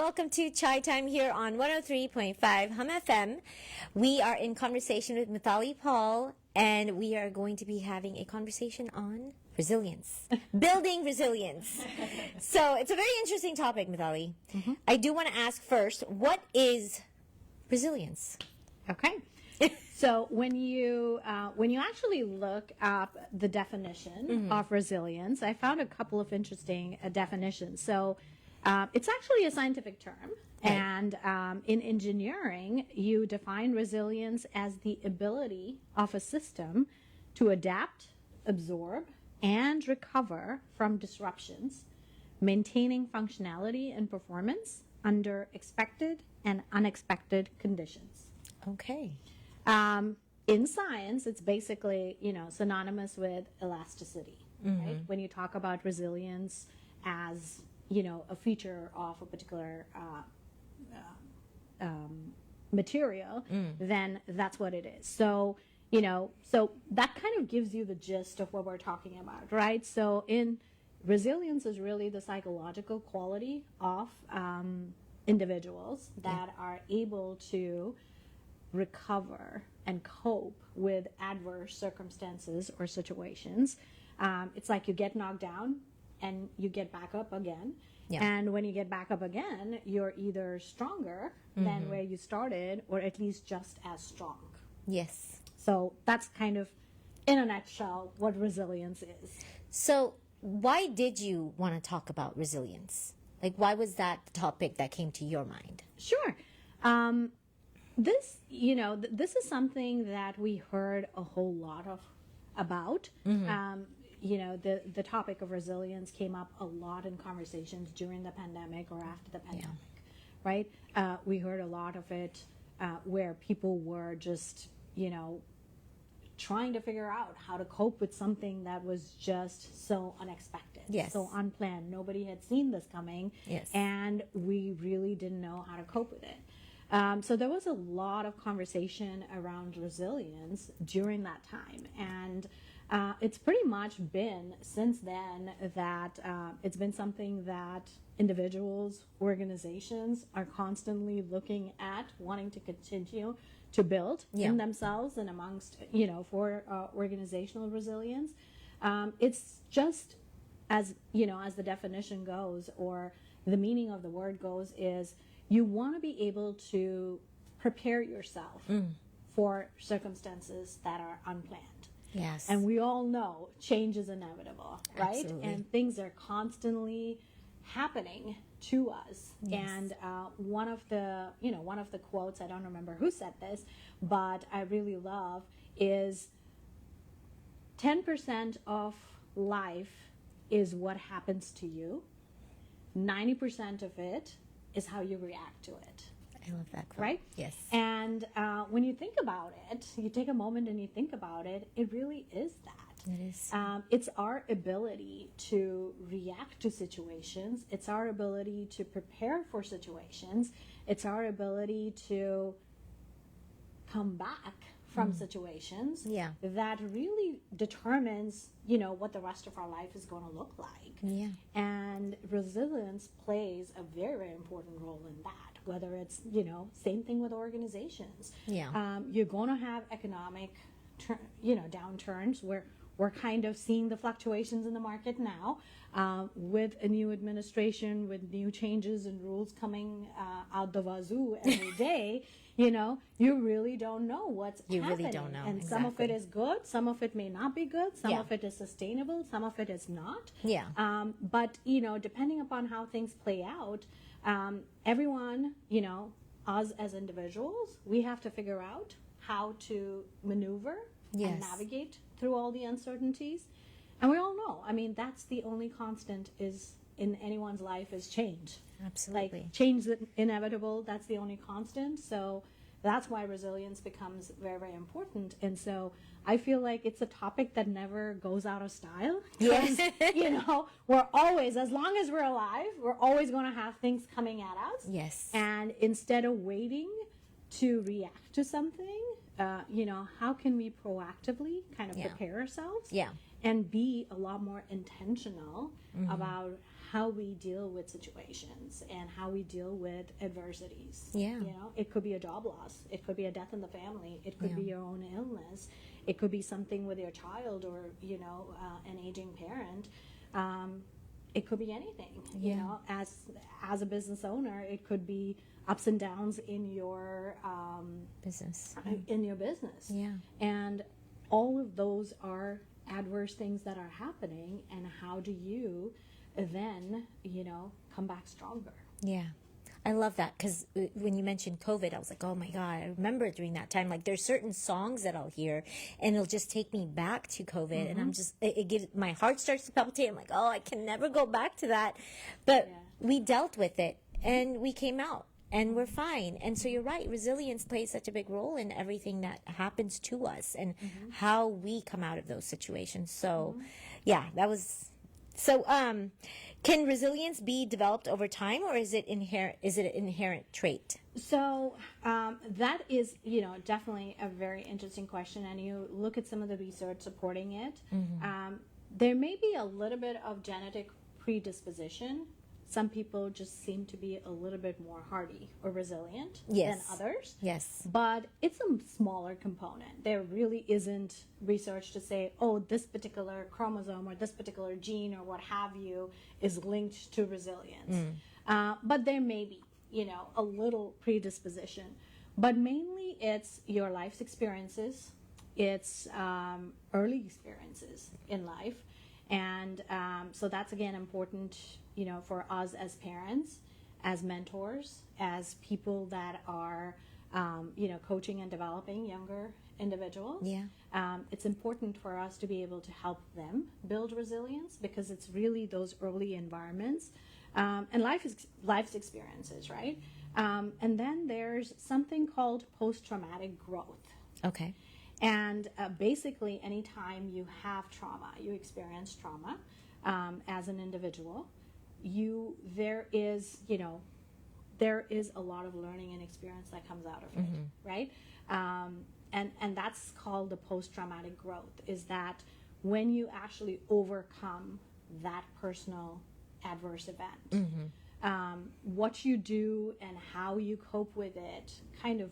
welcome to Chai Time here on 103.5 Hum FM. We are in conversation with Mitali Paul, and we are going to be having a conversation on resilience, building resilience. So it's a very interesting topic, Mitali. I do want to ask first, what is resilience? Okay. So when you actually look up the definition of resilience, I found a couple of interesting definitions. So it's actually a scientific term, and in engineering, you define resilience as the ability of a system to adapt, absorb, and recover from disruptions, maintaining functionality and performance under expected and unexpected conditions. Okay. In science, it's basically, synonymous with elasticity, right? When you talk about resilience as, a feature of a particular material, then that's what it is. So, so that kind of gives you the gist of what we're talking about, right? So resilience is really the psychological quality of individuals that are able to recover and cope with adverse circumstances or situations. It's like you get knocked down and you get back up again. Yeah. And when you get back up again, you're either stronger than where you started, or at least just as strong. Yes. So that's kind of, in a nutshell, what resilience is. So why did you want to talk about resilience? Like, why was that the topic that came to your mind? Sure. This is something that we heard a whole lot about. The topic of resilience came up a lot in conversations during the pandemic or after the pandemic, right? We heard a lot of it where people were just, trying to figure out how to cope with something that was just so unexpected, so unplanned. Nobody had seen this coming, and we really didn't know how to cope with it. So there was a lot of conversation around resilience during that time, and it's pretty much been since then that it's been something that individuals, organizations are constantly looking at, wanting to continue to build in themselves and amongst, for organizational resilience. It's just as the definition goes, or the meaning of the word goes, is you want to be able to prepare yourself for circumstances that are unplanned. Yes. And we all know change is inevitable, right? Absolutely. And things are constantly happening to us. Yes. And one of the quotes, I don't remember who said this, but I really love, is 10% of life is what happens to you. 90% of it is how you react to it. I love that quote. Right? Yes. And when you think about it, you take a moment and you think about it, it really is that. It is. It's our ability to react to situations. It's our ability to prepare for situations. It's our ability to come back from situations that really determines, what the rest of our life is going to look like. Yeah. And resilience plays a very, very important role in that. Whether it's, same thing with organizations. Yeah. You're going to have economic, downturns where we're kind of seeing the fluctuations in the market now, with a new administration, with new changes and rules coming out the wazoo every day. You really don't know what's happening. You really don't know. And some of it is good, some of it may not be good, some of it is sustainable, some of it is not. Yeah. But, depending upon how things play out, everyone, us as individuals, we have to figure out how to maneuver and navigate through all the uncertainties. And we all know, that's the only constant is in anyone's life is change. Absolutely. Like, change is inevitable, that's the only constant. So that's why resilience becomes very, very important. And so I feel like it's a topic that never goes out of style. Yes. We're always, as long as we're alive, we're always going to have things coming at us. Yes. And instead of waiting to react to something, how can we proactively kind of prepare ourselves? Yeah. And be a lot more intentional about how we deal with situations and how we deal with adversities. Yeah. You know, it could be a job loss. It could be a death in the family. It could be your own illness. It could be something with your child or, you know, an aging parent. It could be anything, you know, as a business owner, it could be ups and downs in your business. In your business. Yeah. And all of those are adverse things that are happening, and how do you then, you know, come back stronger? Yeah. I love that, because when you mentioned COVID, I was like, oh my God, I remember during that time, like there's certain songs that I'll hear and it'll just take me back to COVID. And I'm just, it gives, my heart starts to palpitate. I'm like, oh, I can never go back to that. But we dealt with it and we came out and we're fine. And so you're right, resilience plays such a big role in everything that happens to us and how we come out of those situations. So yeah, that was, so, can resilience be developed over time, or is it inherent? Is it an inherent trait? So that is, you know, definitely a very interesting question. And you look at some of the research supporting it. There may be a little bit of genetic predisposition. Some people just seem to be a little bit more hardy or resilient than others. Yes. But it's a smaller component. There really isn't research to say, oh, this particular chromosome or this particular gene or what have you is linked to resilience. But there may be, you know, a little predisposition. But mainly it's your life's experiences, it's early experiences in life. And so that's, again, important, you know, for us as parents, as mentors, as people that are, you know, coaching and developing younger individuals. Yeah. It's important for us to be able to help them build resilience, because it's really those early environments and life's experiences, right? And then there's something called post-traumatic growth. Okay. And basically, anytime you have trauma, you experience trauma as an individual, there is a lot of learning and experience that comes out of it, right? And that's called the post-traumatic growth, is that when you actually overcome that personal adverse event, what you do and how you cope with it kind of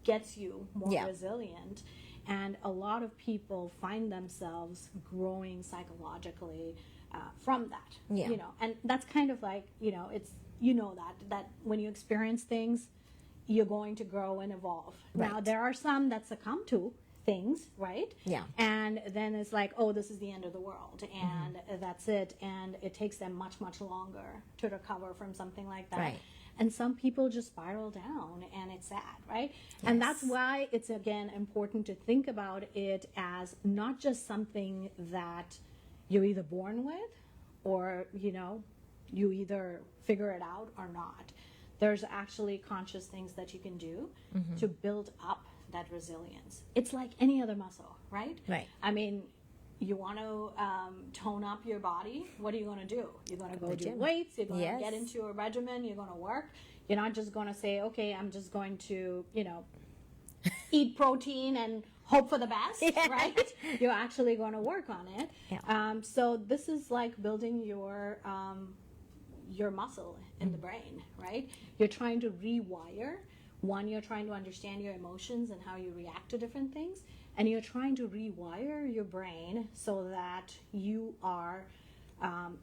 gets you more resilient. And a lot of people find themselves growing psychologically from that, you know, and that's kind of like, you know, it's, you know, that when you experience things, you're going to grow and evolve. Right. Now, there are some that succumb to things, right? Yeah. And then it's like, oh, this is the end of the world, and that's it. And it takes them much, much longer to recover from something like that. Right. And some people just spiral down, and it's sad, right? Yes. And that's why it's, again, important to think about it as not just something that you're either born with, or, you know, you either figure it out or not. There's actually conscious things that you can do to build up that resilience. It's like any other muscle, right? Right. I mean, you want to tone up your body, what are you going to do? You're going to go do weights, you're going to get into a regimen, you're going to work. You're not just going to say, okay, I'm just going to, you know, eat protein and hope for the best, right? You're actually going to work on it. Yeah. So this is like building your muscle in the brain, right? You're trying to rewire. One, you're trying to understand your emotions and how you react to different things. And you're trying to rewire your brain so that you are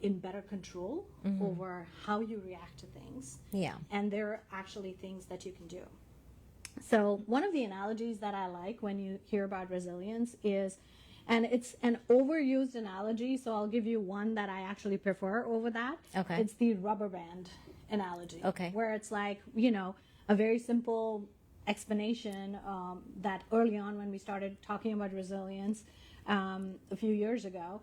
in better control over how you react to things. Yeah. And there are actually things that you can do. So one of the analogies that I like when you hear about resilience is, and it's an overused analogy, so I'll give you one that I actually prefer over that. Okay. It's the rubber band analogy. Okay. Where it's like, you know, a very simple explanation that early on when we started talking about resilience a few years ago,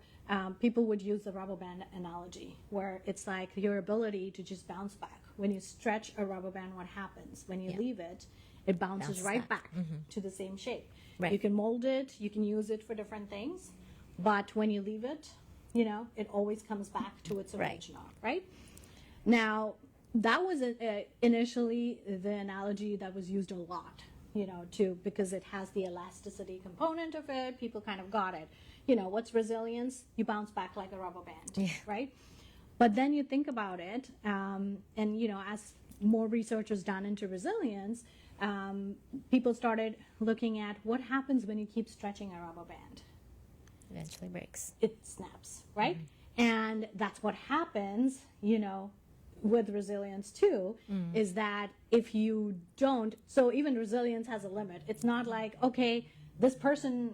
people would use the rubber band analogy, where it's like your ability to just bounce back. When you stretch a rubber band, what happens? When you leave it, it bounces right back to the same shape. Right. You can mold it, you can use it for different things, but when you leave it, you know, it always comes back to its original, right? Now, that was initially the analogy that was used a lot, you know, because it has the elasticity component of it. People kind of got it. You know, what's resilience? You bounce back like a rubber band, right? But then you think about it, and as more research was done into resilience, people started looking at what happens when you keep stretching a rubber band. Eventually breaks. It snaps, right? And that's what happens, with resilience too, is that if you don't, so even resilience has a limit. It's not like, okay, this person,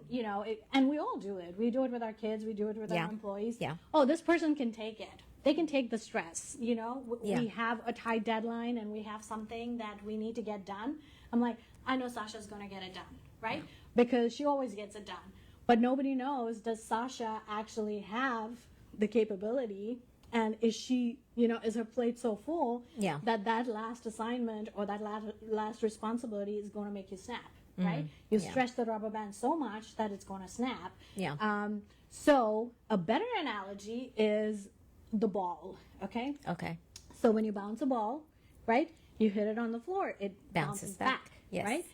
and we all do it. We do it with our kids. We do it with our employees. Yeah. Oh, this person can take it. They can take the stress, We have a tight deadline and we have something that we need to get done. I'm like, I know Sasha's going to get it done, right? Because she always gets it done. But nobody knows, does Sasha actually have the capability, and is she, is her plate so full that last assignment or that last responsibility is going to make you snap, right? You stretch the rubber band so much that it's going to snap. So a better analogy is the ball, okay? Okay. So when you bounce a ball, right, you hit it on the floor, it bounces back, yes. right?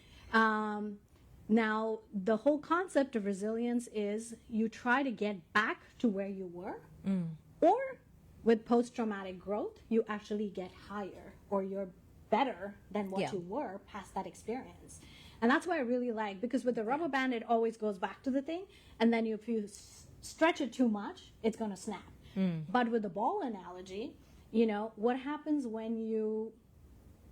Now, the whole concept of resilience is you try to get back to where you were, or with post-traumatic growth, you actually get higher, or you're better than what you were past that experience. And that's why I really like, because with the rubber band, it always goes back to the thing, and then if you stretch it too much, it's going to snap. But with the ball analogy, what happens when you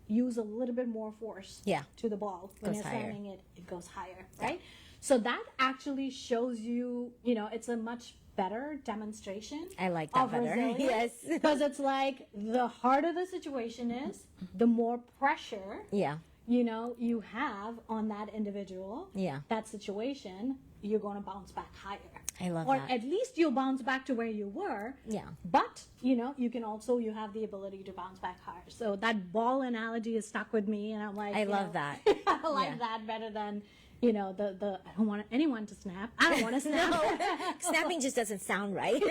use a little bit more force to the ball? When you're slamming it, it goes higher, right? So that actually shows you, it's a much better demonstration. I like that better. Resilience. Yes. Because it's like the harder the situation is, the more pressure you have on that individual, that situation, you're going to bounce back higher. I love or that. Or at least you'll bounce back to where you were. Yeah. But, you have the ability to bounce back higher. So that ball analogy is stuck with me, and I'm like, I love that. I like that better than, the I don't want anyone to snap. I don't want to snap. No, snapping just doesn't sound right.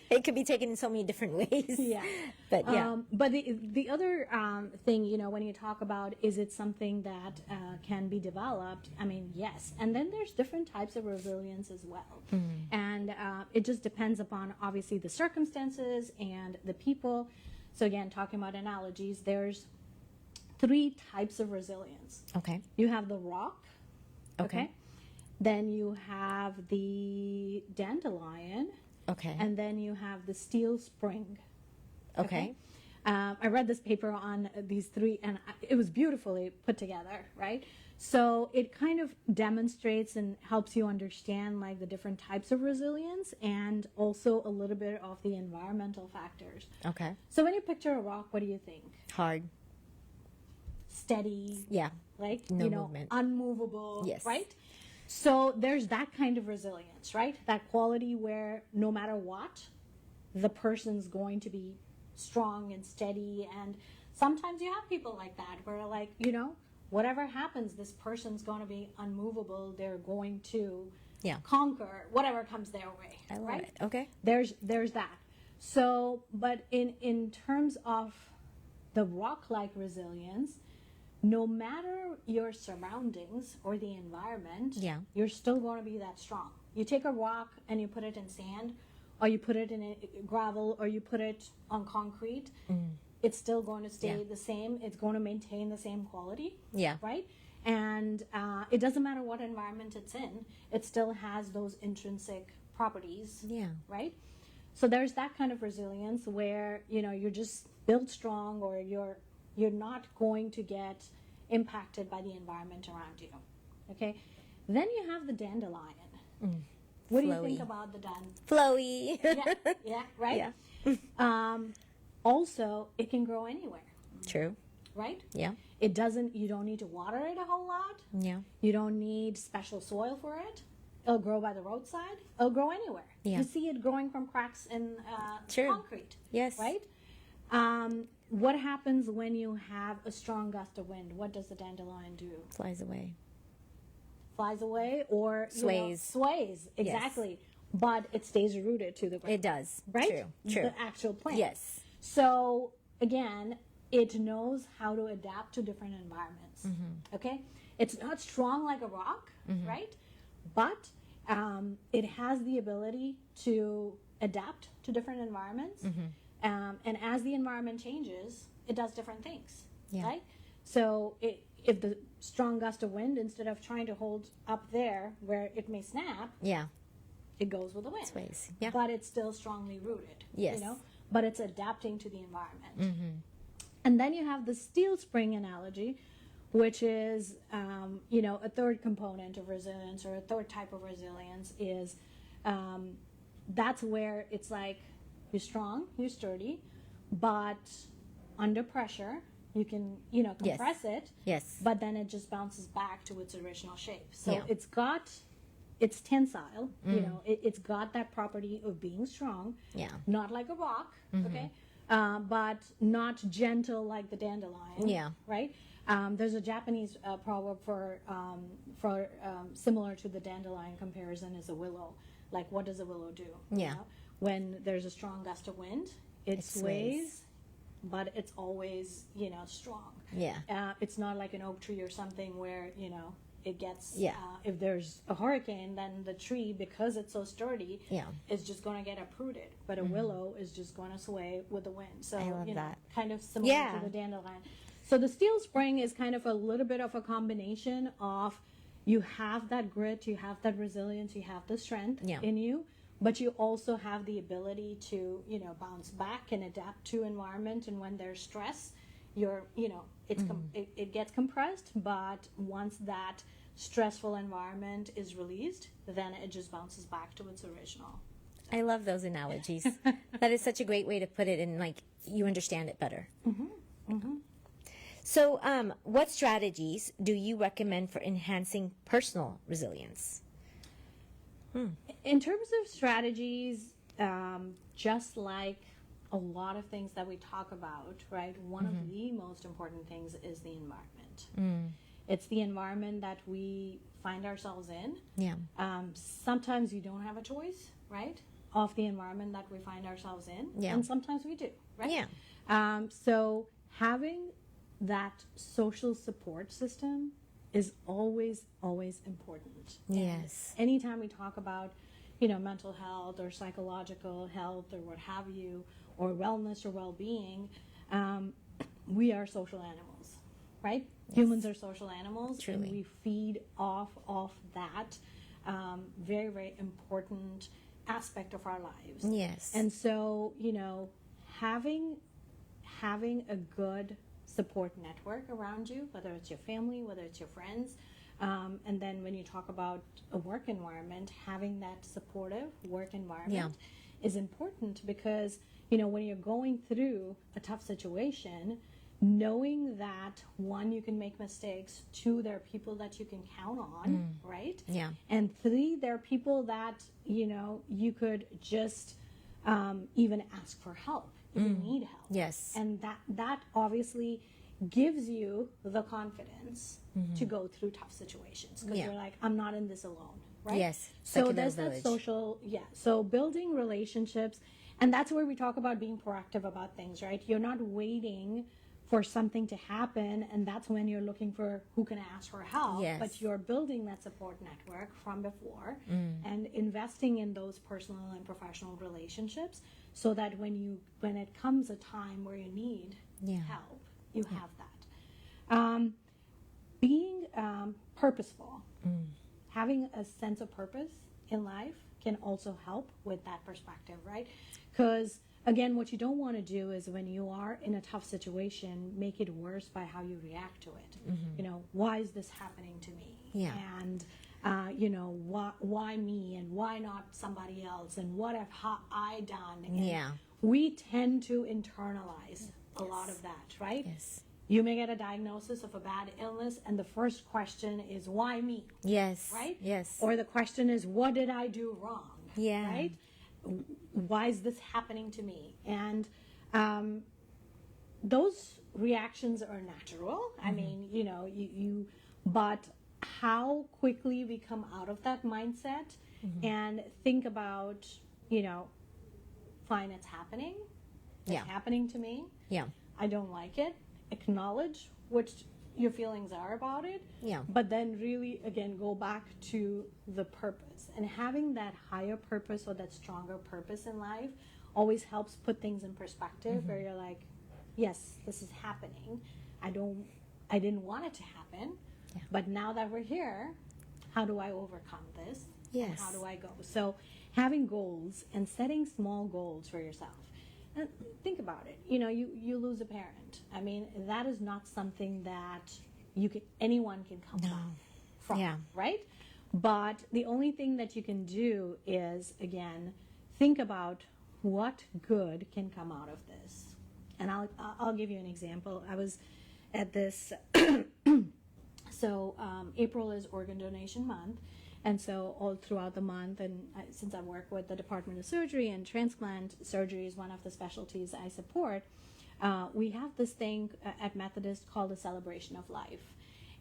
It could be taken in so many different ways. Yeah. But but the other thing, when you talk about, is it something that can be developed? I mean, yes. And then there's different types of resilience as well. And it just depends upon, obviously, the circumstances and the people. So again, talking about analogies, there's 3 types of resilience. Okay. You have the rock. Okay. Then you have the dandelion. Okay. And then you have the steel spring. Okay. I read this paper on these 3, and it was beautifully put together, right? So it kind of demonstrates and helps you understand like the different types of resilience, and also a little bit of the environmental factors. Okay. So when you picture a rock, what do you think? Hard. Steady. Yeah. Like, no movement. Unmovable. Yes. Right? So there's that kind of resilience, right? That quality where no matter what, the person's going to be strong and steady. And sometimes you have people like that where like, whatever happens, this person's going to be unmovable. They're going to conquer whatever comes their way. I love right? it. Okay. There's that. So, but in terms of the rock-like resilience, no matter your surroundings or the environment, you're still going to be that strong. You take a rock and you put it in sand, or you put it in gravel, or you put it on concrete, it's still going to stay the same. It's going to maintain the same quality. Yeah. Right? And it doesn't matter what environment it's in, it still has those intrinsic properties. Yeah. Right? So there's that kind of resilience where, you're just built strong, or you're not going to get impacted by the environment around you. Okay? Then you have the dandelion. What do you think about the dandelion? Flowy. Yeah, right? Yeah. Also, it can grow anywhere. True. Right? Yeah. You don't need to water it a whole lot. Yeah. You don't need special soil for it. It'll grow by the roadside. It'll grow anywhere. Yeah. You see it growing from cracks in concrete. Yes. Right? What happens when you have a strong gust of wind? What does the dandelion do? Flies away. Flies away, or sways. Sways, exactly. Yes. But it stays rooted to the ground. It does. Right? True. The actual plant. Yes. So, again, it knows how to adapt to different environments. Okay? It's not strong like a rock, right? But it has the ability to adapt to different environments. And as the environment changes, it does different things, right? So if the strong gust of wind, instead of trying to hold up there where it may snap, it goes with the wind. Ways. But it's still strongly rooted, Yes. you know? But it's adapting to the environment. And then you have the steel spring analogy, which is, you know, a third component of resilience, or a third type of resilience is, that's where it's like you're strong, you're sturdy, but under pressure, you can, you know, compress it. Yes. But then it just bounces back to its original shape. So it's tensile, you know, it's got that property of being strong. Not like a rock, okay? But not gentle like the dandelion. Right? There's a Japanese proverb for similar to the dandelion comparison is a willow. Like, what does a willow do? You know? When there's a strong gust of wind, it sways, but it's always, you know, strong. It's not like an oak tree or something where, you know, it gets, if there's a hurricane, then the tree, because it's so sturdy, is just going to get uprooted. But a willow is just going to sway with the wind. So, you know, kind of similar to the dandelion. So the steel spring is kind of a little bit of a combination of, you have that grit, you have that resilience, you have the strength in you, but you also have the ability to, you know, bounce back and adapt to environment. And when there's stress, you're, you know, it gets compressed, but once that stressful environment is released, then it just bounces back to its original. I love those analogies. That is such a great way to put it, and like you understand it better. So, what strategies do you recommend for enhancing personal resilience? In terms of strategies, just like a lot of things that we talk about, right? One of the most important things is the environment. It's the environment that we find ourselves in. Sometimes you don't have a choice, right, of the environment that we find ourselves in, and sometimes we do, right? So having that social support system is always important. Yes. And anytime we talk about, you know, mental health or psychological health or what have you, or wellness or well-being, we are social animals, right? Humans are social animals. Truly. And we feed off of that very, very important aspect of our lives. Yes. And so, you know, having a good support network around you, whether it's your family, whether it's your friends, and then when you talk about a work environment, having that supportive work environment is important, because, you know, when you're going through a tough situation, knowing that, one, you can make mistakes, two, there are people that you can count on, right? And three, there are people that, you know, you could just even ask for help if you need help. Yes. And that obviously gives you the confidence to go through tough situations, because you're like, I'm not in this alone, right? Yes. So there's that social, so building relationships, and that's where we talk about being proactive about things, right? You're not waiting for something to happen, and that's when you're looking for who can ask for help. But you're building that support network from before and investing in those personal and professional relationships, so that when it comes a time where you need help, you have that. Being purposeful, having a sense of purpose in life can also help with that perspective, right? Because again, what you don't want to do is, when you are in a tough situation, make it worse by how you react to it. You know, why is this happening to me? And you know, why me, and why not somebody else, and what have I done? And we tend to internalize a lot of that, right? You may get a diagnosis of a bad illness, and the first question is, why me? Right? Or the question is, what did I do wrong? Right? Why is this happening to me? And those reactions are natural. I mean, you know, but how quickly we come out of that mindset and think about, you know, fine, it's happening. It's happening to me. I don't like it. Acknowledge your feelings are about it. Yeah. But then really, again, go back to the purpose. And having that higher purpose or that stronger purpose in life always helps put things in perspective where you're like, yes, this is happening. I didn't want it to happen. Yeah. But now that we're here, how do I overcome this? Yes. And how do I go? So having goals and setting small goals for yourself. And think about it. You lose a parent. I mean, that is not something that anyone can come back from, right? But the only thing that you can do is, again, think about what good can come out of this. And I'll give you an example. I was at this, so April is organ donation month. And so all throughout the month, and since I work with the Department of Surgery and transplant surgery is one of the specialties I support, we have this thing at Methodist called the Celebration of Life.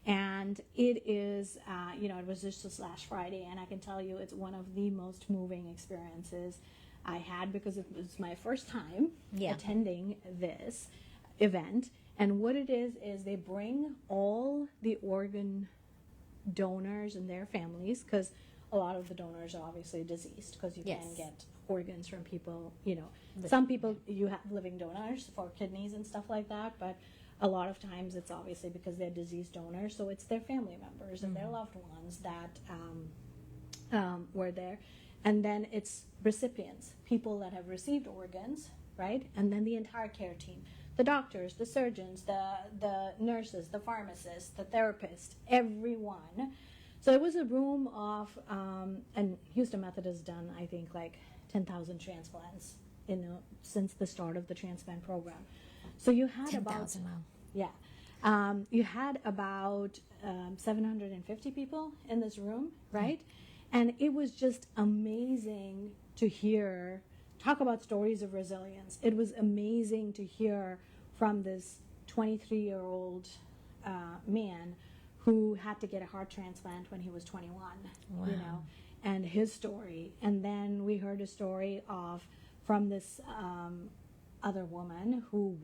And it is, it was just this last Friday, and I can tell you it's one of the most moving experiences I had because it was my first time attending this event. And what it is they bring all the organ donors and their families, because a lot of the donors are obviously deceased, because you can get organs from people, some people you have living donors for kidneys and stuff like that, but a lot of times it's obviously because they're deceased donors, so it's their family members and their loved ones that were there. And then it's recipients, people that have received organs, right? And then the entire care team, the doctors, the surgeons, the nurses, the pharmacists, the therapists, everyone. So it was a room of, and Houston Methodist done, I think, like 10,000 transplants since the start of the transplant program. So you had 10,000, wow. You had about 750 people in this room, right? And it was just amazing to hear, talk about stories of resilience. It was amazing to hear from this 23-year-old man who had to get a heart transplant when he was 21, and his story. And then we heard a story from this other woman who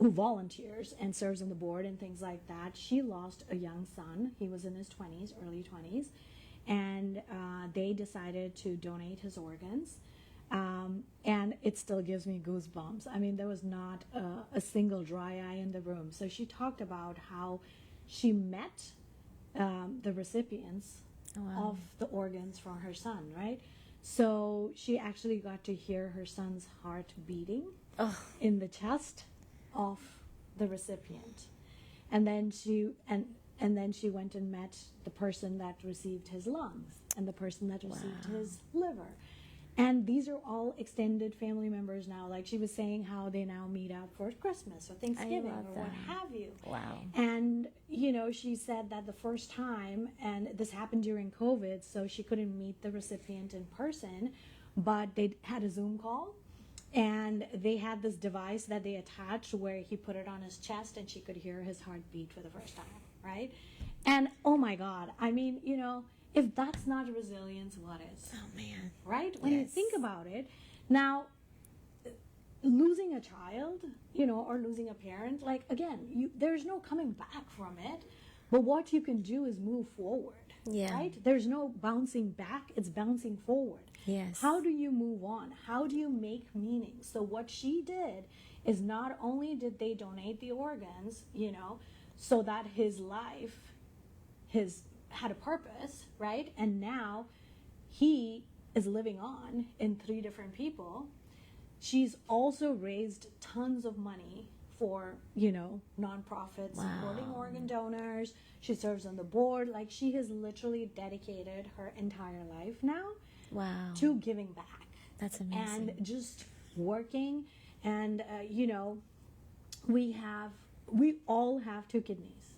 volunteers and serves on the board and things like that. She lost a young son. He was in his 20s, early 20s. And they decided to donate his organs. And it still gives me goosebumps. I mean, there was not a single dry eye in the room. So she talked about how she met the recipients of the organs from her son, right? So she actually got to hear her son's heart beating in the chest of the recipient. And then she went and met the person that received his lungs and the person that received his liver. And these are all extended family members now. Like she was saying how they now meet up for Christmas or Thanksgiving or what have you. Wow. And, she said that the first time, and this happened during COVID, so she couldn't meet the recipient in person, but they had a Zoom call. And they had this device that they attached where he put it on his chest and she could hear his heartbeat for the first time, right? And oh my God, I mean, if that's not resilience, what is? Oh man. Right? When you think about it, now, losing a child, or losing a parent, like again, there's no coming back from it, but what you can do is move forward. Yeah. Right? There's no bouncing back, it's bouncing forward. Yes. How do you move on? How do you make meaning? So what she did is not only did they donate the organs, so that his life had a purpose, right? And now he is living on in 3 different people. She's also raised tons of money for, nonprofits supporting organ donors. She serves on the board. Like she has literally dedicated her entire life now to giving back. That's amazing. And just working. And, we all have 2 kidneys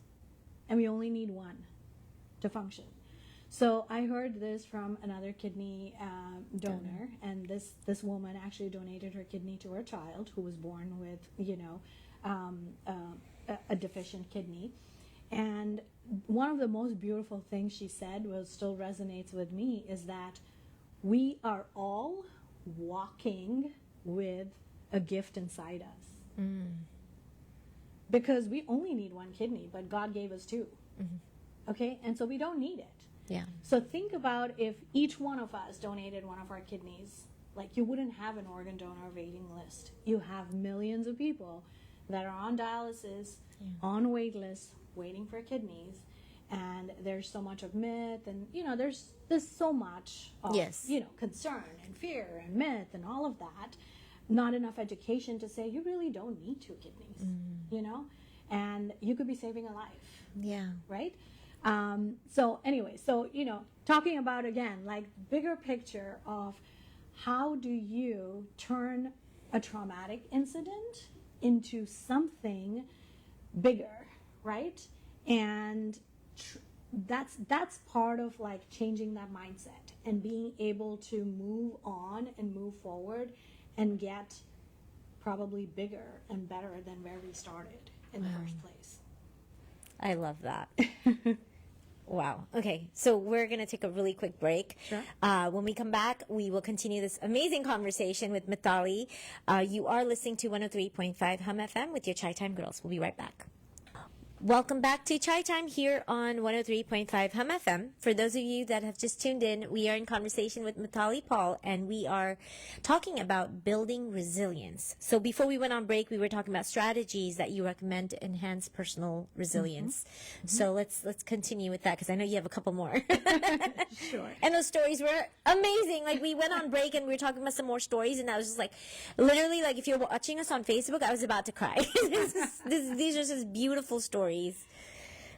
and we only need 1 to function. So I heard this from another kidney donor, and this woman actually donated her kidney to her child who was born with, a deficient kidney. And one of the most beautiful things she said, still resonates with me, is that we are all walking with a gift inside us. because we only need one kidney, but God gave us two. Okay, and so we don't need it. Yeah. So think about if each one of us donated one of our kidneys, like you wouldn't have an organ donor waiting list. You have millions of people that are on dialysis, on wait lists, waiting for kidneys. And there's so much of myth, and there's so much of concern and fear and myth and all of that. Not enough education to say you really don't need two kidneys, and you could be saving a life. Yeah. Right. So anyway, talking about again, like bigger picture of how do you turn a traumatic incident into something bigger, right? And that's part of like changing that mindset and being able to move on and move forward and get probably bigger and better than where we started in the first place. I love that. Wow. Okay, so we're going to take a really quick break. Sure. When we come back, we will continue this amazing conversation with Mitali. You are listening to 103.5 Hum FM with your Chai Time Girls. We'll be right back. Welcome back to Chai Time here on 103.5 Hum FM. For those of you that have just tuned in, we are in conversation with Mitali Paul, and we are talking about building resilience. So before we went on break, we were talking about strategies that you recommend to enhance personal resilience. So let's continue with that, because I know you have a couple more. Sure. And those stories were amazing. Like, we went on break and we were talking about some more stories, and I was just like, literally, like, if you're watching us on Facebook, I was about to cry. These are just beautiful stories.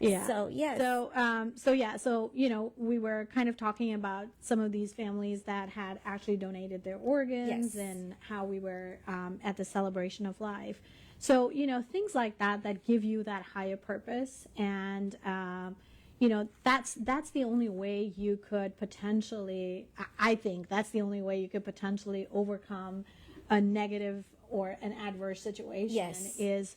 Yeah. So, yes. So we were kind of talking about some of these families that had actually donated their organs and how we were at the celebration of life. So, things like that give you that higher purpose. And, that's the only way you could potentially, I think that's the only way you could potentially overcome a negative or an adverse situation is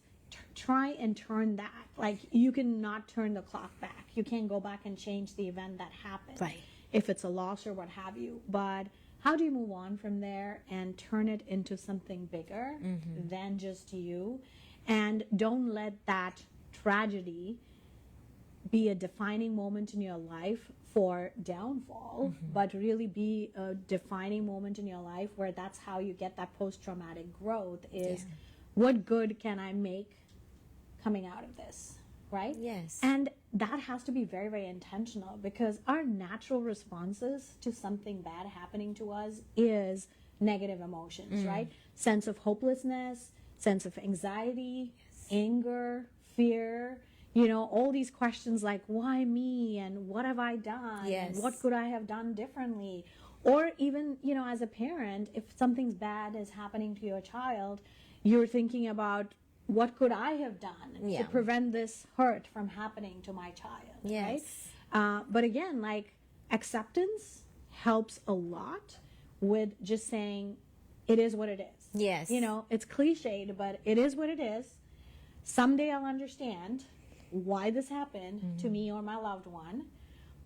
try and turn that. Like, you cannot turn the clock back. You can't go back and change the event that happened. Right. If it's a loss or what have you. But how do you move on from there and turn it into something bigger than just you? And don't let that tragedy be a defining moment in your life for downfall, but really be a defining moment in your life where that's how you get that post-traumatic growth is what good can I make coming out of this, right? Yes. And that has to be very, very intentional, because our natural responses to something bad happening to us is negative emotions, right? Sense of hopelessness, sense of anxiety, anger, fear, all these questions like, why me? And what have I done? Yes. And what could I have done differently? Or even, as a parent, if something's bad is happening to your child, you're thinking about, what could I have done to prevent this hurt from happening to my child? Yes. Right? But again, like, acceptance helps a lot with just saying, it is what it is. Yes. It's cliched, but it is what it is. Someday I'll understand why this happened to me or my loved one.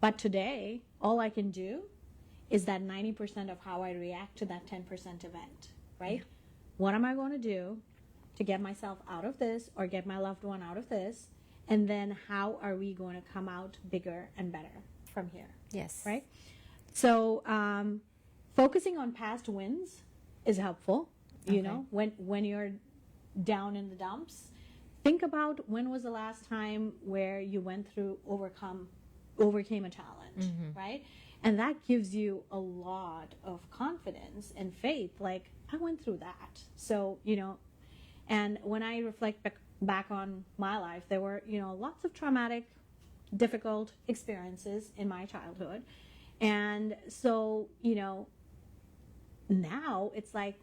But today, all I can do is that 90% of how I react to that 10% event, right? Yeah. What am I going to do to get myself out of this or get my loved one out of this? And then how are we going to come out bigger and better from here? Yes. Right? So focusing on past wins is helpful. When you're down in the dumps, think about when was the last time where you went through, overcame a challenge, right? And that gives you a lot of confidence and faith. Like, I went through that. So, and when I reflect back on my life, there were, lots of traumatic, difficult experiences in my childhood. And so, now it's like,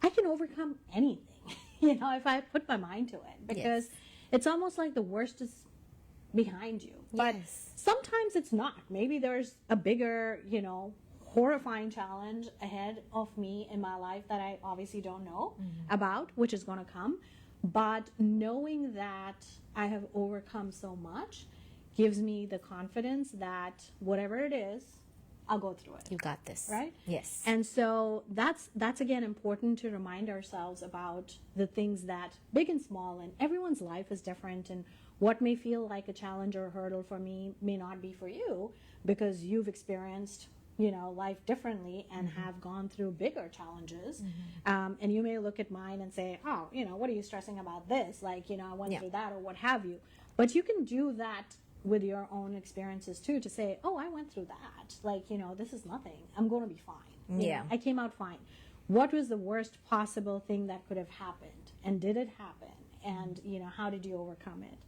I can overcome anything, if I put my mind to it, because it's almost like the worst is behind you. But sometimes it's not. Maybe there's a bigger, horrifying challenge ahead of me in my life that I obviously don't know about, which is going to come. But knowing that I have overcome so much gives me the confidence that whatever it is, I'll go through it. You got this. Right? Yes. And so that's again important to remind ourselves about the things that big and small, and everyone's life is different, and what may feel like a challenge or a hurdle for me may not be for you, because you've experienced, you know, life differently and have gone through bigger challenges. And you may look at mine and say, oh, you know, what are you stressing about this? Like, you know, I went through that, or what have you. But you can do that with your own experiences too, to say, oh, I went through that. Like, you know, this is nothing. I'm going to be fine. You know, I came out fine. What was the worst possible thing that could have happened? And did it happen? And, you know, how did you overcome it?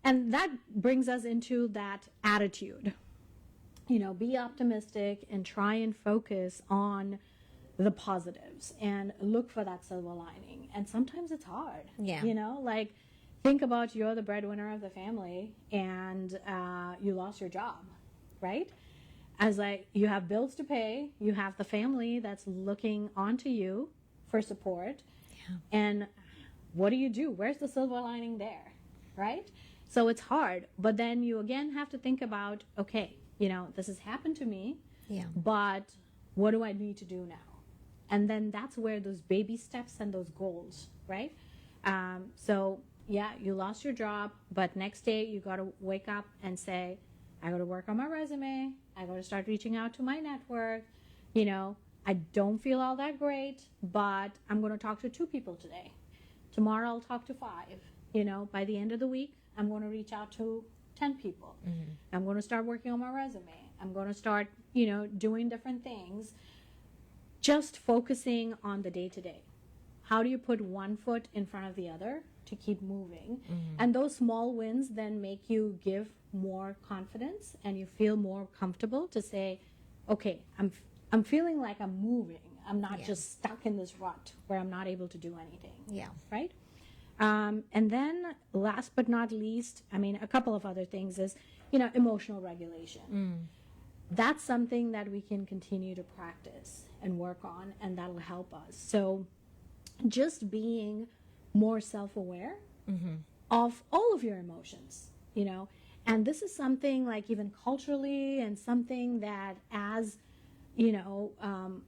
And that brings us into that attitude. You know, be optimistic and try and focus on the positives and look for that silver lining. And sometimes it's hard. You know, like, think about you're the breadwinner of the family and you lost your job, right? As like, you have bills to pay, you have the family that's looking onto you for support. And what do? Where's the silver lining there, right? So it's hard. But then you again have to think about, okay, you know, this has happened to me, but what do I need to do now? And then that's where those baby steps and those goals, right? So yeah, you lost your job, but next day you got to wake up and say, I got to work on my resume. I got to start reaching out to my network. You know, I don't feel all that great, but I'm going to talk to 2 people today. Tomorrow I'll talk to 5. You know, by the end of the week, I'm going to reach out to 10 people. I'm going to start working on my resume. I'm going to start, you know, doing different things, just focusing on the day-to-day. How do you put one foot in front of the other to keep moving? And those small wins then make you give more confidence, and you feel more comfortable to say, okay, I'm feeling like I'm moving. I'm not just stuck in this rut where I'm not able to do anything. Right? And then last but not least, I mean, a couple of other things is, you know, emotional regulation. That's something that we can continue to practice and work on, and that'll help us. So just being more self-aware of all of your emotions, you know, and this is something like even culturally, and something that, as you know,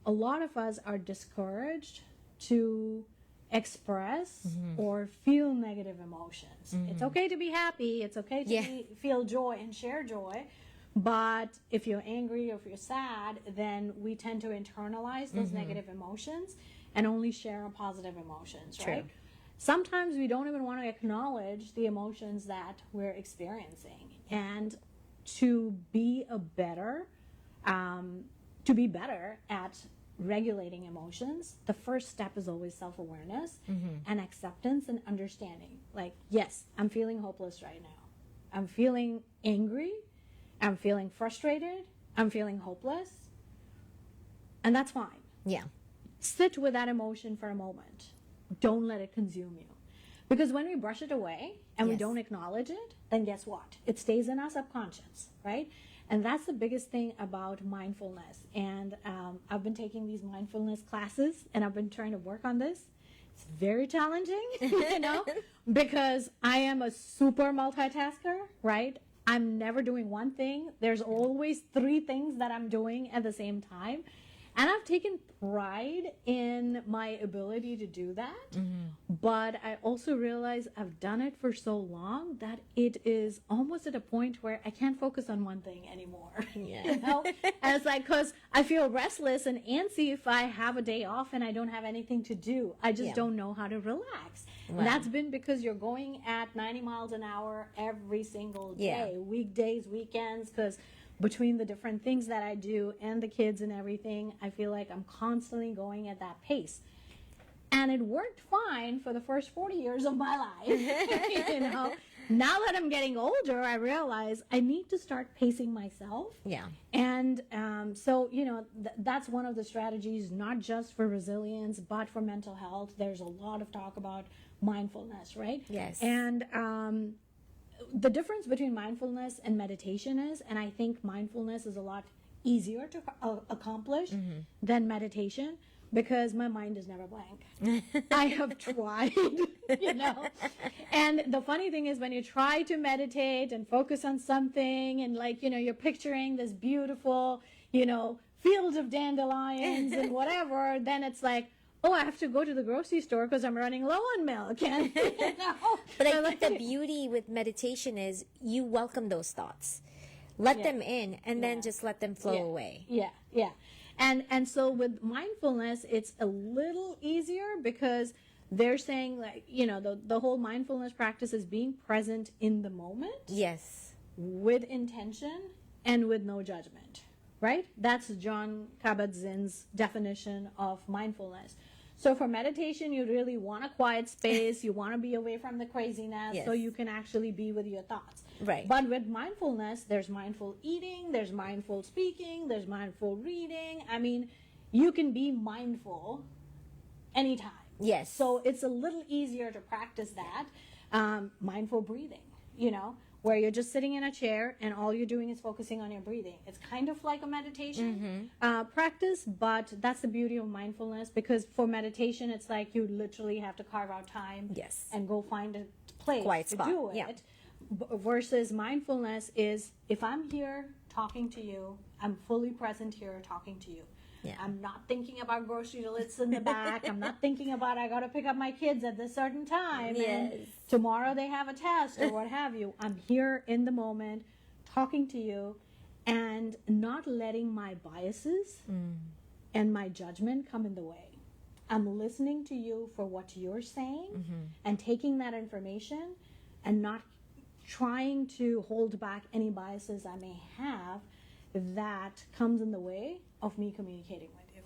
a lot of us are discouraged to express or feel negative emotions. It's okay to be happy. It's okay to feel joy and share joy. But if you're angry or if you're sad, then we tend to internalize those negative emotions and only share our positive emotions, right? Sometimes we don't even want to acknowledge the emotions that we're experiencing. And to be better at regulating emotions, the first step is always self-awareness and acceptance and understanding. Like, yes, I'm feeling hopeless right now. I'm feeling angry. I'm feeling frustrated. I'm feeling hopeless. And that's fine. Sit with that emotion for a moment. Don't let it consume you. Because when we brush it away and we don't acknowledge it, then guess what? It stays in our subconscious, right? And that's the biggest thing about mindfulness. And I've been taking these mindfulness classes, and I've been trying to work on this. It's very challenging, you know, because I am a super multitasker, right? I'm never doing one thing. There's always 3 things that I'm doing at the same time. And I've taken pride in my ability to do that. But I also realize I've done it for so long that it is almost at a point where I can't focus on one thing anymore. You know? And it's like, because I feel restless and antsy if I have a day off and I don't have anything to do. I just don't know how to relax. Wow. And that's been because you're going at 90 miles an hour every single day, weekdays, weekends, because between the different things that I do and the kids and everything, I feel like I'm constantly going at that pace. And it worked fine for the first 40 years of my life. You know, now that I'm getting older, I realize I need to start pacing myself. And so, you know, that's one of the strategies, not just for resilience, but for mental health. There's a lot of talk about mindfulness, right? And the difference between mindfulness and meditation is, and I think mindfulness is a lot easier to accomplish than meditation, because my mind is never blank. I have tried, you know, And the funny thing is when you try to meditate and focus on something and like, you're picturing this beautiful, field of dandelions and whatever, then it's like, oh, I have to go to the grocery store because I'm running low on milk. And, But I think the beauty with meditation is you welcome those thoughts. Let them in and then just let them flow away. Yeah. And so with mindfulness, it's a little easier because they're saying like, the whole mindfulness practice is being present in the moment. Yes. With intention and with no judgment, right? That's John Kabat-Zinn's definition of mindfulness. So for meditation, you really want a quiet space. You want to be away from the craziness so you can actually be with your thoughts. Right. But with mindfulness, there's mindful eating, there's mindful speaking, there's mindful reading. I mean, you can be mindful anytime. Yes. So it's a little easier to practice that. Mindful breathing, where you're just sitting in a chair and all you're doing is focusing on your breathing. It's kind of like a meditation practice, but that's the beauty of mindfulness, because for meditation, it's like you literally have to carve out time and go find a place quiet to spot. do it. Versus mindfulness is, if I'm here talking to you, I'm fully present here talking to you. Yeah. I'm not thinking about grocery lists in the back. I'm not thinking about I got to pick up my kids at this certain time. And tomorrow they have a test or what have you. I'm here in the moment talking to you and not letting my biases and my judgment come in the way. I'm listening to you for what you're saying and taking that information and not trying to hold back any biases I may have that comes in the way of me communicating with you,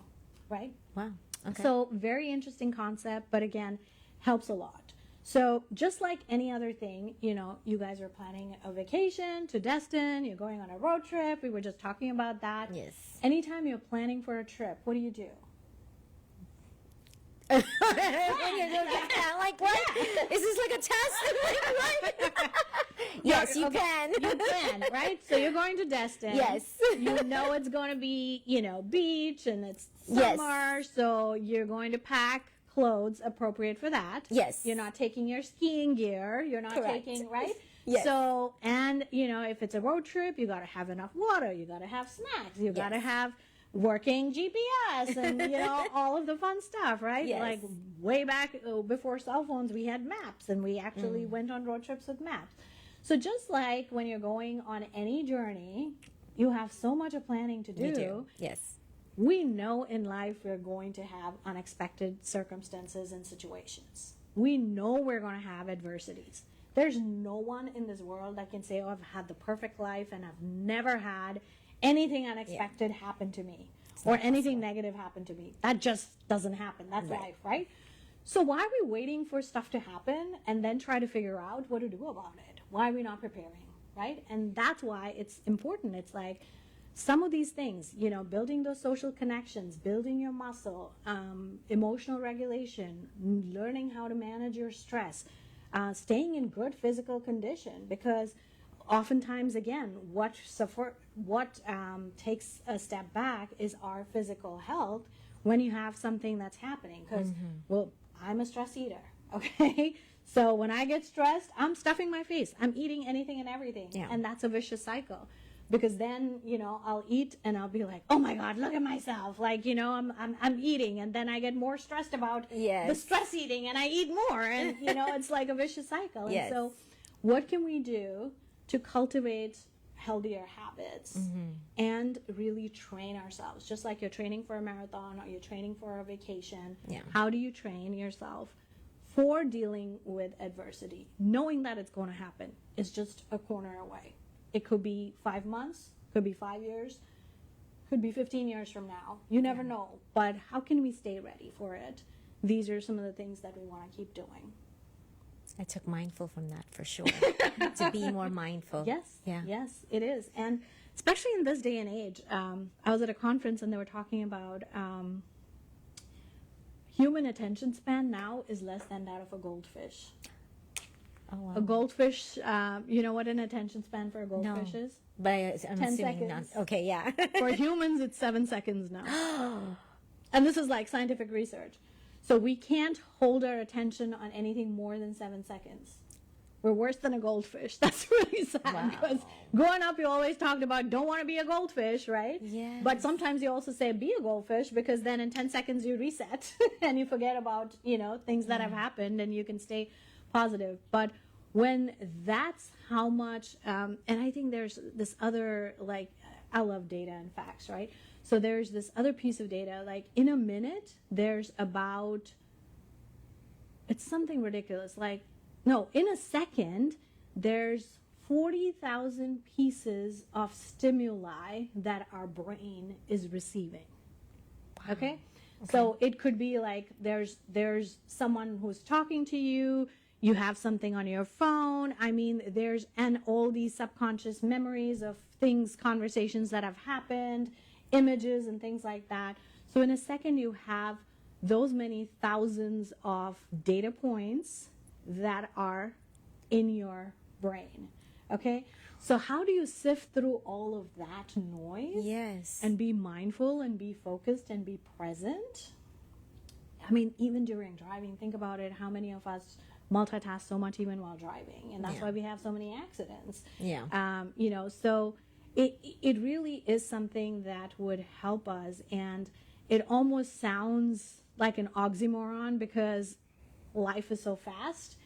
right? Wow. Okay. So very interesting concept, but again, helps a lot. So just like any other thing, you guys are planning a vacation to Destin, you're going on a road trip. We were just talking about that. Yes. Anytime you're planning for a trip, what do? Like what? Is this like a test? Yes, you can. You can, right? So you're going to Destin. Yes. You know it's going to be, beach and it's summer, so you're going to pack clothes appropriate for that. Yes. You're not taking your skiing gear. You're not taking, right? Yes. So, and, if it's a road trip, you got to have enough water. You got to have snacks. You got to have working GPS and, all of the fun stuff, right? Yes. Like way back before cell phones, we had maps and we actually went on road trips with maps. So just like when you're going on any journey, you have so much of planning to do. We do. Yes. We know in life we're going to have unexpected circumstances and situations. We know we're going to have adversities. There's no one in this world that can say, oh, I've had the perfect life and I've never had anything unexpected happen to me or anything negative happen to me. That just doesn't happen. That's life, right? So why are we waiting for stuff to happen and then try to figure out what to do about it? Why are we not preparing, right? And that's why it's important. It's like some of these things, building those social connections, building your muscle, emotional regulation, learning how to manage your stress, staying in good physical condition, because oftentimes, again, what takes a step back is our physical health when you have something that's happening. Because, well, I'm a stress eater, okay? So when I get stressed, I'm stuffing my face. I'm eating anything and everything. Yeah. And that's a vicious cycle. Because then, I'll eat and I'll be like, oh my God, look at myself. Like, I'm eating, and then I get more stressed about the stress eating and I eat more. And, it's like a vicious cycle. And so what can we do to cultivate healthier habits and really train ourselves? Just like you're training for a marathon or you're training for a vacation. Yeah. How do you train yourself for dealing with adversity, knowing that it's going to happen? It's just a corner away. It could be 5 months, could be 5 years, could be 15 years from now. You never know. But how can we stay ready for it? These are some of the things that we want to keep doing. I took mindful from that for sure. To be more mindful. Yes. Yeah. Yes, it is. And especially in this day and age, I was at a conference and they were talking about human attention span now is less than that of a goldfish. Oh, wow. A goldfish, you know what an attention span for a goldfish is? But I'm 10 assuming seconds. not. Okay, yeah. For humans, it's 7 seconds now. And this is like scientific research. So we can't hold our attention on anything more than 7 seconds. We're worse than a goldfish. That's really sad. Because growing up, you always talked about don't want to be a goldfish, right? Yeah. But sometimes you also say be a goldfish, because then in 10 seconds you reset and you forget about, things that have happened, and you can stay positive. But when that's how much, and I think there's this other, like, I love data and facts, right? So there's this other piece of data, like in a minute, there's about, it's something ridiculous, like, no, in a second, there's 40,000 pieces of stimuli that our brain is receiving. Wow. Okay? So it could be like there's someone who's talking to you, you have something on your phone. I mean, and all these subconscious memories of things, conversations that have happened, images and things like that. So in a second, you have those many thousands of data points that are in your brain. Okay? So how do you sift through all of that noise? Yes. And be mindful and be focused and be present? I mean, even during driving, think about it. How many of us multitask so much even while driving? And that's why we have so many accidents. Yeah. So it really is something that would help us. And it almost sounds like an oxymoron, because life is so fast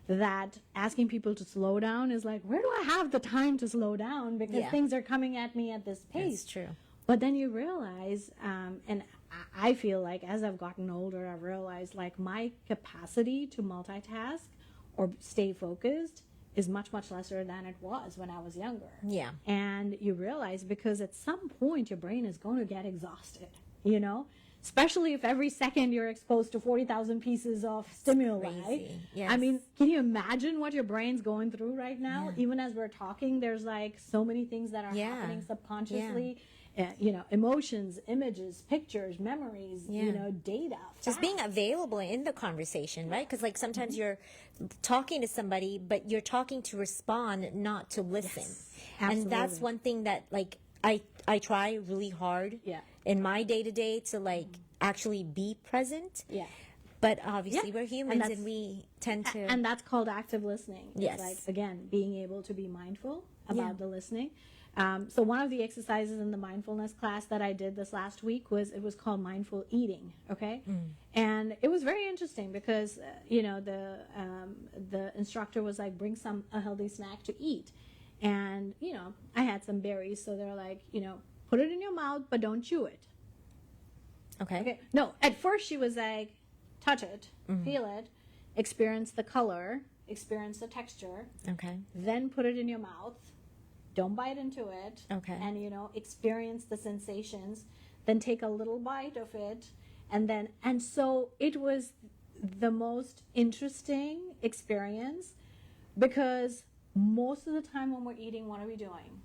that asking people to slow down is like, where do I have the time to slow down? Because things are coming at me at this pace. That's true. But then you realize, and I feel like as I've gotten older, I've realized like my capacity to multitask or stay focused is much, much lesser than it was when I was younger. Yeah. And you realize, because at some point your brain is going to get exhausted, especially if every second you're exposed to 40,000 pieces of stimuli. Yes. I mean, can you imagine what your brain's going through right now? Yeah. Even as we're talking, there's like so many things that are happening subconsciously. Emotions, images, pictures, memories, data. Just being available in the conversation, right? Because like sometimes you're talking to somebody, but you're talking to respond, not to listen. And that's one thing that like I try really hard in my day-to-day to like actually be present. Yeah. But obviously we're humans and we tend to... And that's called active listening. Yes. It's like, again, being able to be mindful about the listening. So one of the exercises in the mindfulness class that I did this last week was called mindful eating. Okay. And it was very interesting because, the instructor was like, bring a healthy snack to eat. And, I had some berries. So they're like, put it in your mouth, but don't chew it. Okay. No, at first she was like, touch it, feel it, experience the color, experience the texture. Okay. Then put it in your mouth. Don't bite into it. Okay. And, experience the sensations. Then take a little bite of it. And so it was the most interesting experience, because most of the time when we're eating, what are we doing?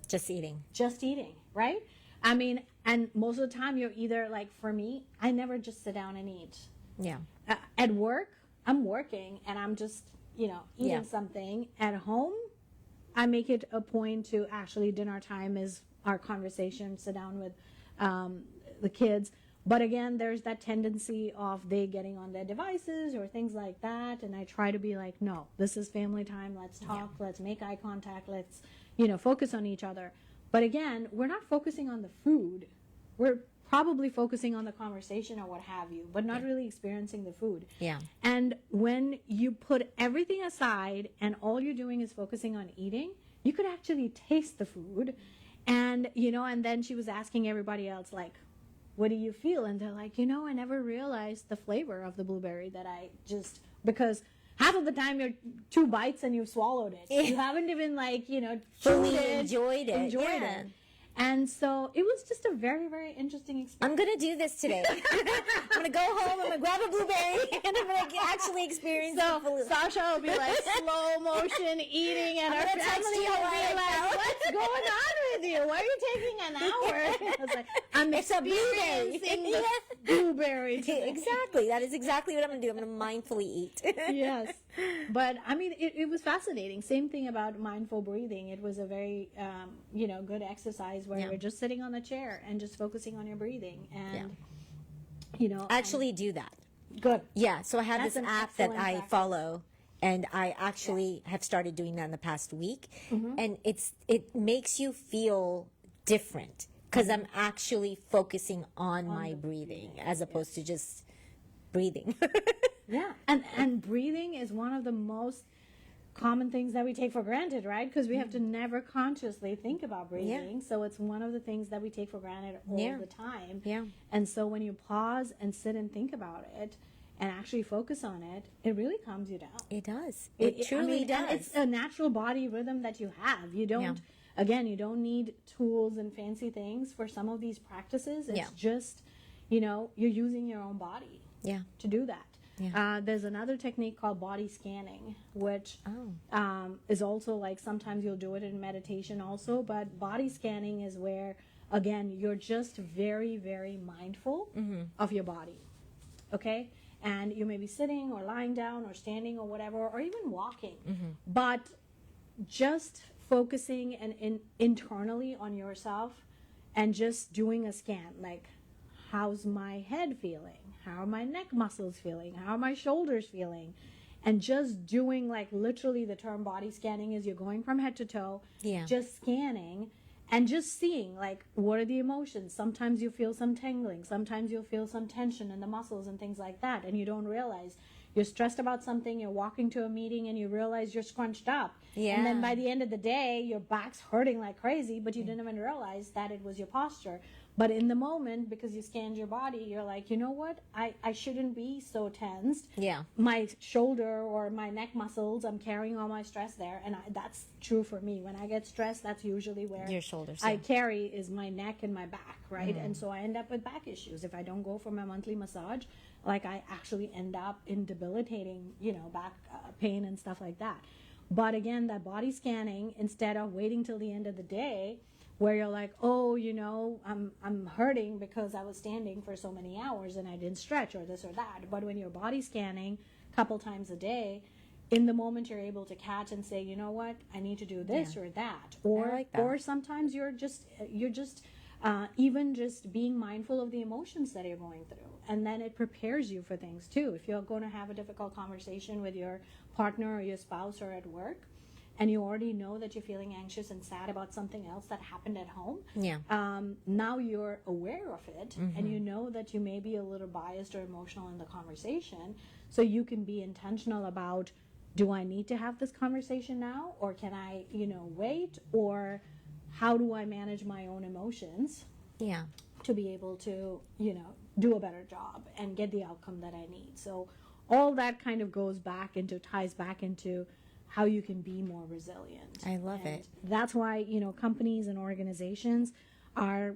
Just eating. Just eating, right? I mean, and most of the time you're either like, for me, I never just sit down and eat. Yeah. At work, I'm working and I'm just, eating something. At home, I make it a point to actually dinner time is our conversation, sit down with the kids. But again, there's that tendency of they getting on their devices or things like that. And I try to be like, no, this is family time. Let's talk. Let's make eye contact. Let's, focus on each other. But again, we're not focusing on the food. We're probably focusing on the conversation or what have you, but not really experiencing the food. Yeah. And when you put everything aside and all you're doing is focusing on eating, you could actually taste the food. And, and then she was asking everybody else, like, what do you feel? And they're like, I never realized the flavor of the blueberry because half of the time you're 2 bites and you've swallowed it. You haven't even fully enjoyed it. And so it was just a very, very interesting experience. I'm going to do this today. I'm going to go home, I'm going to grab a blueberry, and I'm going to actually experience it fully. Sasha will be like slow motion eating, and our family will be like, what's going on with you? Why are you taking an hour? I was like, I'm experiencing the blueberry today. Exactly. That is exactly what I'm going to do. I'm going to mindfully eat. Yes. But, I mean, it was fascinating. Same thing about mindful breathing. It was a very, good exercise where you're just sitting on the chair and just focusing on your breathing. And, actually do that. Good. Yeah, so I have That's this an app that excellent I practice. follow, and I actually have started doing that in the past week, Mm-hmm. and it makes you feel different because I'm actually focusing on my breathing as opposed to just breathing. Yeah, and breathing is one of the most common things that we take for granted, right? Because we have to never consciously think about breathing. So it's one of the things that we take for granted all the time. Yeah. And so when you pause and sit and think about it and actually focus on it, it really calms you down. It does. It truly does. And it's a natural body rhythm that you have. You don't, again, you don't need tools and fancy things for some of these practices. It's just, you're using your own body to do that. Yeah. There's another technique called body scanning, which is also like sometimes you'll do it in meditation also, but body scanning is where, again, you're just very, very mindful of your body, okay? And you may be sitting or lying down or standing or whatever, or even walking, but just focusing and internally on yourself and just doing a scan, like, how's my head feeling? How are my neck muscles feeling? How are my shoulders feeling? And just doing, like, literally the term body scanning is you're going from head to toe, just scanning and just seeing, like, what are the emotions? Sometimes you feel some tingling. Sometimes you'll feel some tension in the muscles and things like that. And you don't realize you're stressed about something. You're walking to a meeting and you realize you're scrunched up. Yeah. And then by the end of the day, your back's hurting like crazy, but you didn't even realize that it was your posture. But in the moment, because you scanned your body, you're like, you know what? I shouldn't be so tensed. Yeah. My shoulder or my neck muscles, I'm carrying all my stress there. And that's true for me. When I get stressed, that's usually where your shoulders I carry is my neck and my back, right? And so I end up with back issues. If I don't go for my monthly massage, like I actually end up in debilitating, back pain and stuff like that. But again, that body scanning, instead of waiting till the end of the day, where you're like, oh, I'm hurting because I was standing for so many hours and I didn't stretch or this or that. But when you're body scanning a couple times a day, in the moment you're able to catch and say, you know what, I need to do this or that. Or sometimes you're just even just being mindful of the emotions that you're going through. And then it prepares you for things too. If you're going to have a difficult conversation with your partner or your spouse or at work, and you already know that you're feeling anxious and sad about something else that happened at home, now you're aware of it, and you know that you may be a little biased or emotional in the conversation, so you can be intentional about, do I need to have this conversation now, or can I, wait, or how do I manage my own emotions to be able to, do a better job and get the outcome that I need. So all that kind of ties back into how you can be more resilient. I love it. That's why, companies and organizations are,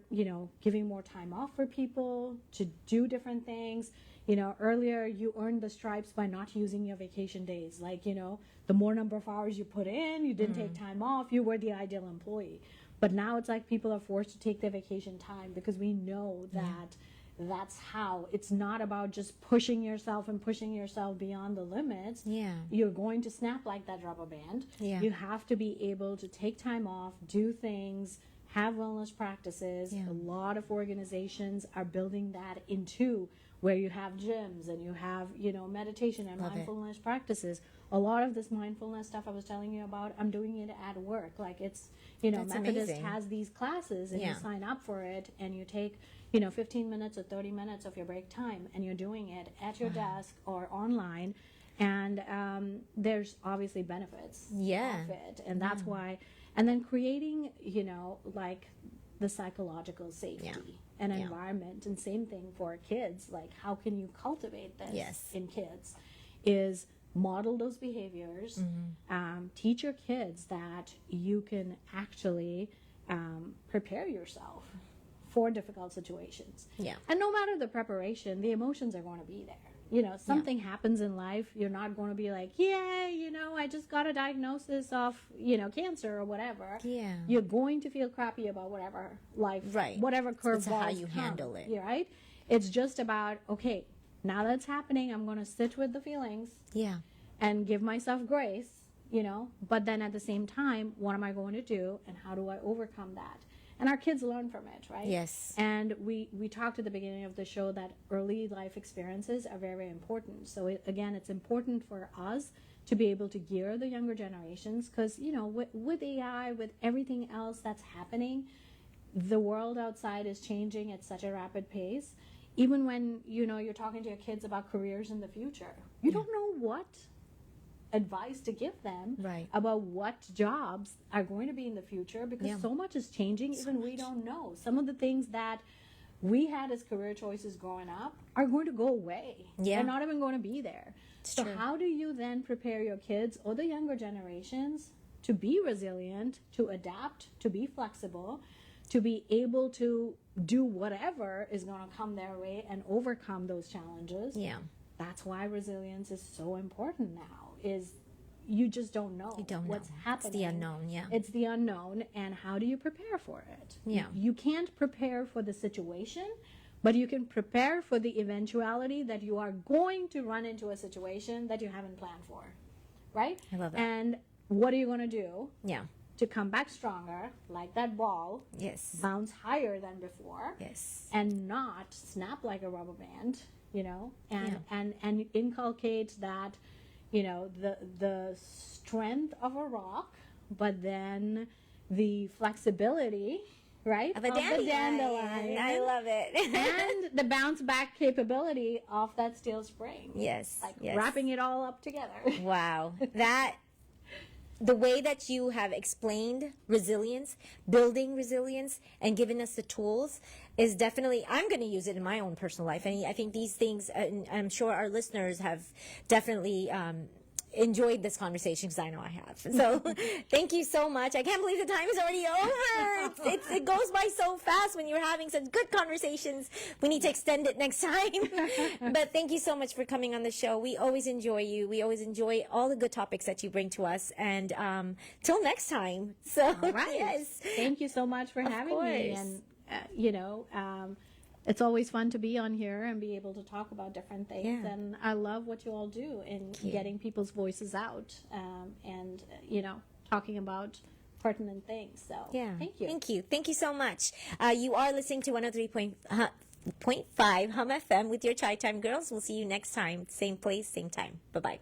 giving more time off for people to do different things. Earlier you earned the stripes by not using your vacation days. Like, the more number of hours you put in, you didn't take time off, you were the ideal employee. But now it's like people are forced to take their vacation time because we know that that's how. It's not about just pushing yourself beyond the limits. You're going to snap like that rubber band. You have to be able to take time off, do things, have wellness practices. A lot of organizations are building that into where you have gyms and you have, meditation and mindfulness practices. A lot of this mindfulness stuff I was telling you about, I'm doing it at work. Like it's, That's Methodist amazing. has these classes and you sign up for it and you take 15 minutes or 30 minutes of your break time, and you're doing it at your desk or online, and there's obviously benefits of it, and that's why. And then creating, like the psychological safety and environment, and same thing for kids. Like, how can you cultivate this in kids? Is model those behaviors, teach your kids that you can actually prepare yourself for difficult situations. And no matter the preparation, the emotions are going to be there. Something happens in life, you're not going to be like, yay, I just got a diagnosis of, cancer or whatever. You're going to feel crappy about whatever life, whatever curveballs It's how you handle it. Right? It's just about, okay, now that's happening, I'm going to sit with the feelings and give myself grace, but then at the same time, what am I going to do and how do I overcome that? and our kids learn from it, right? Yes. And we talked at the beginning of the show that early life experiences are very, very important. So again, it's important for us to be able to gear the younger generations, because with AI, with everything else that's happening, the world outside is changing at such a rapid pace. Even when you're talking to your kids about careers in the future, you don't know what advice to give them about what jobs are going to be in the future, because so much is changing. Even we don't know. Some of the things that we had as career choices growing up are going to go away. They're not even going to be there. So how do you then prepare your kids or the younger generations to be resilient, to adapt, to be flexible, to be able to do whatever is going to come their way and overcome those challenges? That's why resilience is so important now, is you just don't know what's happening. It's the unknown, It's the unknown, and how do you prepare for it? You can't prepare for the situation, but you can prepare for the eventuality that you are going to run into a situation that you haven't planned for, right? I love that. And what are you going to do? To come back stronger, like that ball, bounce higher than before, and not snap like a rubber band, and inculcate that, the strength of a rock, but then the flexibility, right, of a dandelion. I love it. And the bounce back capability of that steel spring. Wrapping it all up together. Wow. The way that you have explained resilience, building resilience, and given us the tools is definitely, I'm going to use it in my own personal life. And I think these things, and I'm sure our listeners have definitely enjoyed this conversation, because I know I have. So thank you so much. I can't believe the time is already over. It goes by so fast when you're having such good conversations. We need to extend it next time. But thank you so much for coming on the show. We always enjoy you. We always enjoy all the good topics that you bring to us. And till next time. So all right. Thank you so much for having me. And it's always fun to be on here and be able to talk about different things. And I love what you all do in getting people's voices out, and talking about pertinent things. So thank you. Thank you so much. You are listening to 103.5 Hum FM with your Chai Time Girls. We'll see you next time. Same place, same time. Bye-bye.